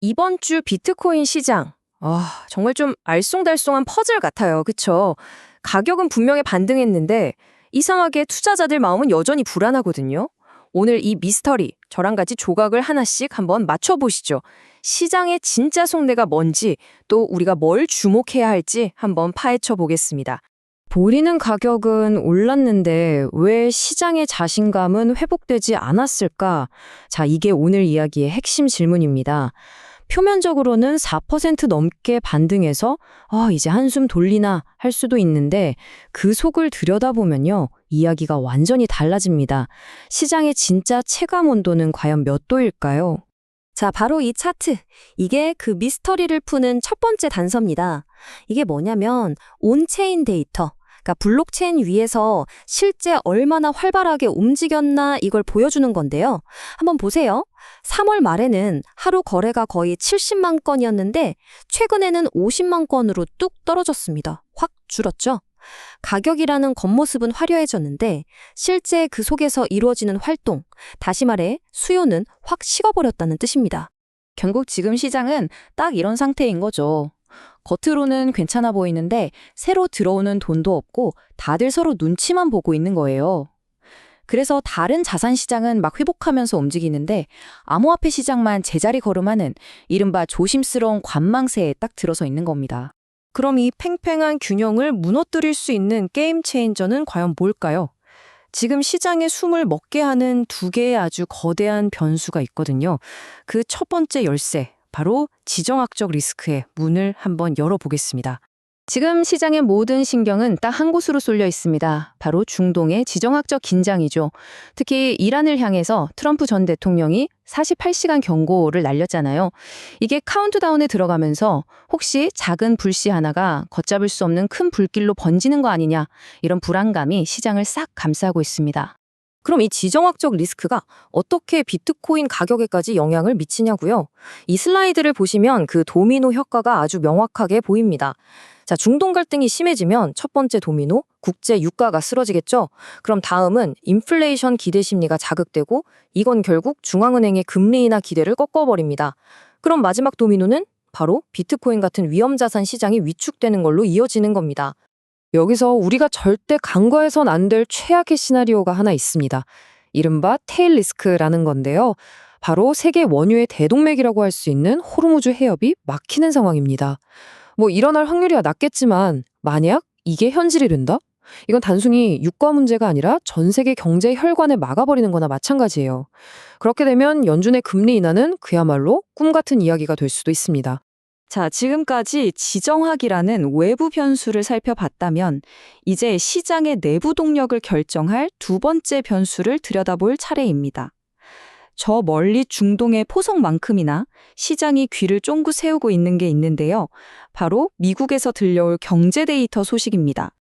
이번 주 비트코인 시장. 정말 좀 알쏭달쏭한 퍼즐 같아요. 그쵸? 가격은 분명히 반등했는데 이상하게 투자자들 마음은 여전히 불안하거든요. 오늘 이 미스터리, 저랑 같이 조각을 하나씩 한번 맞춰보시죠. 시장의 진짜 속내가 뭔지, 또 우리가 뭘 주목해야 할지 한번 파헤쳐 보겠습니다. 보리는 가격은 올랐는데 왜 시장의 자신감은 회복되지 않았을까? 자, 이게 오늘 이야기의 핵심 질문입니다. 표면적으로는 4% 넘게 반등해서 이제 한숨 돌리나 할 수도 있는데 그 속을 들여다보면요. 이야기가 완전히 달라집니다. 시장의 진짜 체감 온도는 과연 몇 도일까요? 자, 바로 이 차트. 이게 그 미스터리를 푸는 첫 번째 단서입니다. 이게 뭐냐면 온체인 데이터. 그러니까 블록체인 위에서 실제 얼마나 활발하게 움직였나 이걸 보여주는 건데요. 한번 보세요. 3월 말에는 하루 거래가 거의 70만 건이었는데 최근에는 50만 건으로 뚝 떨어졌습니다. 확 줄었죠? 가격이라는 겉모습은 화려해졌는데 실제 그 속에서 이루어지는 활동, 다시 말해 수요는 확 식어버렸다는 뜻입니다. 결국 지금 시장은 딱 이런 상태인 거죠. 겉으로는 괜찮아 보이는데 새로 들어오는 돈도 없고 다들 서로 눈치만 보고 있는 거예요. 그래서 다른 자산 시장은 막 회복하면서 움직이는데 암호화폐 시장만 제자리 걸음하는 이른바 조심스러운 관망세에 딱 들어서 있는 겁니다. 그럼 이 팽팽한 균형을 무너뜨릴 수 있는 게임 체인저는 과연 뭘까요? 지금 시장에 숨을 먹게 하는 두 개의 아주 거대한 변수가 있거든요. 그 첫 번째 열쇠, 바로 지정학적 리스크의 문을 한번 열어보겠습니다. 지금 시장의 모든 신경은 딱 한 곳으로 쏠려 있습니다. 바로 중동의 지정학적 긴장이죠. 특히 이란을 향해서 트럼프 전 대통령이 48시간 경고를 날렸잖아요. 이게 카운트다운에 들어가면서 혹시 작은 불씨 하나가 걷잡을 수 없는 큰 불길로 번지는 거 아니냐, 이런 불안감이 시장을 싹 감싸고 있습니다. 그럼 이 지정학적 리스크가 어떻게 비트코인 가격에까지 영향을 미치냐고요? 이 슬라이드를 보시면 그 도미노 효과가 아주 명확하게 보입니다. 자, 중동 갈등이 심해지면 첫 번째 도미노, 국제 유가가 쓰러지겠죠? 그럼 다음은 인플레이션 기대 심리가 자극되고 이건 결국 중앙은행의 금리 인하 기대를 꺾어버립니다. 그럼 마지막 도미노는 바로 비트코인 같은 위험자산 시장이 위축되는 걸로 이어지는 겁니다. 여기서 우리가 절대 간과해선 안 될 최악의 시나리오가 하나 있습니다. 이른바 테일 리스크라는 건데요. 바로 세계 원유의 대동맥이라고 할 수 있는 호르무즈 해협이 막히는 상황입니다. 일어날 확률이야 낮겠지만 만약 이게 현실이 된다? 이건 단순히 유가 문제가 아니라 전 세계 경제 혈관을 막아버리는 거나 마찬가지예요. 그렇게 되면 연준의 금리 인하는 그야말로 꿈 같은 이야기가 될 수도 있습니다. 자, 지금까지 지정학이라는 외부 변수를 살펴봤다면 이제 시장의 내부 동력을 결정할 두 번째 변수를 들여다볼 차례입니다. 저 멀리 중동의 포석만큼이나 시장이 귀를 쫑긋 세우고 있는 게 있는데요. 바로 미국에서 들려올 경제 데이터 소식입니다.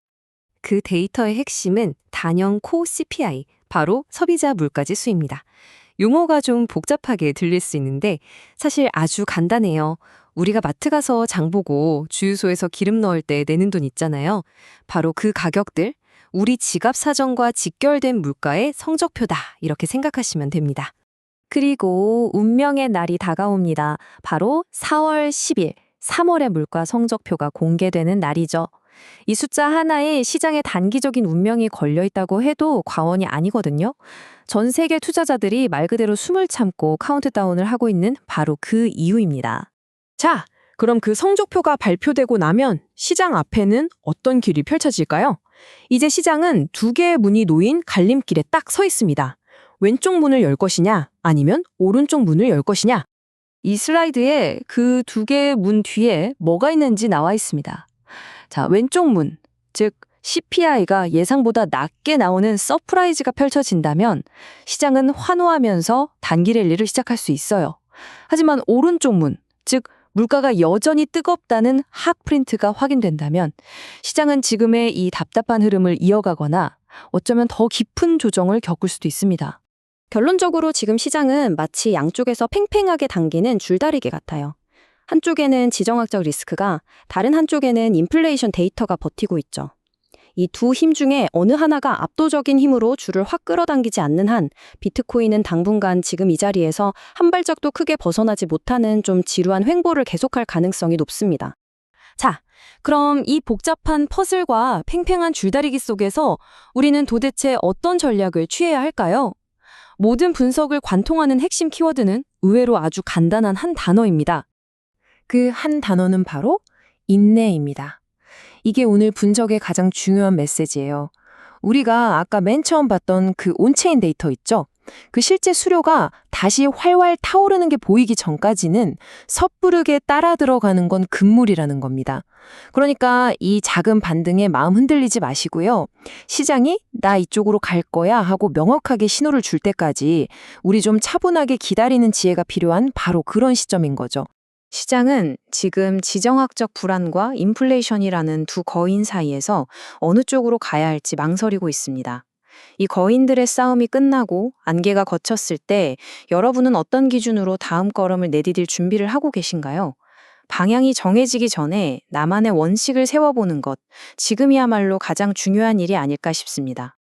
그 데이터의 핵심은 단연 코 CPI, 바로 소비자 물가지수입니다. 용어가 좀 복잡하게 들릴 수 있는데 사실 아주 간단해요. 우리가 마트 가서 장 보고 주유소에서 기름 넣을 때 내는 돈 있잖아요. 바로 그 가격들, 우리 지갑 사정과 직결된 물가의 성적표다, 이렇게 생각하시면 됩니다. 그리고 운명의 날이 다가옵니다. 바로 4월 10일, 3월의 물가 성적표가 공개되는 날이죠. 이 숫자 하나에 시장의 단기적인 운명이 걸려있다고 해도 과언이 아니거든요. 전 세계 투자자들이 말 그대로 숨을 참고 카운트다운을 하고 있는 바로 그 이유입니다. 자, 그럼 그 성적표가 발표되고 나면 시장 앞에는 어떤 길이 펼쳐질까요? 이제 시장은 두 개의 문이 놓인 갈림길에 딱 서 있습니다. 왼쪽 문을 열 것이냐, 아니면 오른쪽 문을 열 것이냐. 이 슬라이드에 그 두 개의 문 뒤에 뭐가 있는지 나와 있습니다. 자, 왼쪽 문, 즉 CPI가 예상보다 낮게 나오는 서프라이즈가 펼쳐진다면 시장은 환호하면서 단기 랠리를 시작할 수 있어요. 하지만 오른쪽 문, 즉 물가가 여전히 뜨겁다는 핫 프린트가 확인된다면 시장은 지금의 이 답답한 흐름을 이어가거나 어쩌면 더 깊은 조정을 겪을 수도 있습니다. 결론적으로 지금 시장은 마치 양쪽에서 팽팽하게 당기는 줄다리기 같아요. 한쪽에는 지정학적 리스크가, 다른 한쪽에는 인플레이션 데이터가 버티고 있죠. 이 두 힘 중에 어느 하나가 압도적인 힘으로 줄을 확 끌어당기지 않는 한 비트코인은 당분간 지금 이 자리에서 한 발짝도 크게 벗어나지 못하는 좀 지루한 횡보를 계속할 가능성이 높습니다. 자, 그럼 이 복잡한 퍼즐과 팽팽한 줄다리기 속에서 우리는 도대체 어떤 전략을 취해야 할까요? 모든 분석을 관통하는 핵심 키워드는 의외로 아주 간단한 한 단어입니다. 그 한 단어는 바로 인내입니다. 이게 오늘 분석의 가장 중요한 메시지예요. 우리가 아까 맨 처음 봤던 그 온체인 데이터 있죠? 그 실제 수료가 다시 활활 타오르는 게 보이기 전까지는 섣부르게 따라 들어가는 건 금물이라는 겁니다. 그러니까 이 작은 반등에 마음 흔들리지 마시고요. 시장이 나 이쪽으로 갈 거야 하고 명확하게 신호를 줄 때까지 우리 좀 차분하게 기다리는 지혜가 필요한 바로 그런 시점인 거죠. 시장은 지금 지정학적 불안과 인플레이션이라는 두 거인 사이에서 어느 쪽으로 가야 할지 망설이고 있습니다. 이 거인들의 싸움이 끝나고 안개가 걷혔을 때 여러분은 어떤 기준으로 다음 걸음을 내디딜 준비를 하고 계신가요? 방향이 정해지기 전에 나만의 원칙을 세워보는 것, 지금이야말로 가장 중요한 일이 아닐까 싶습니다.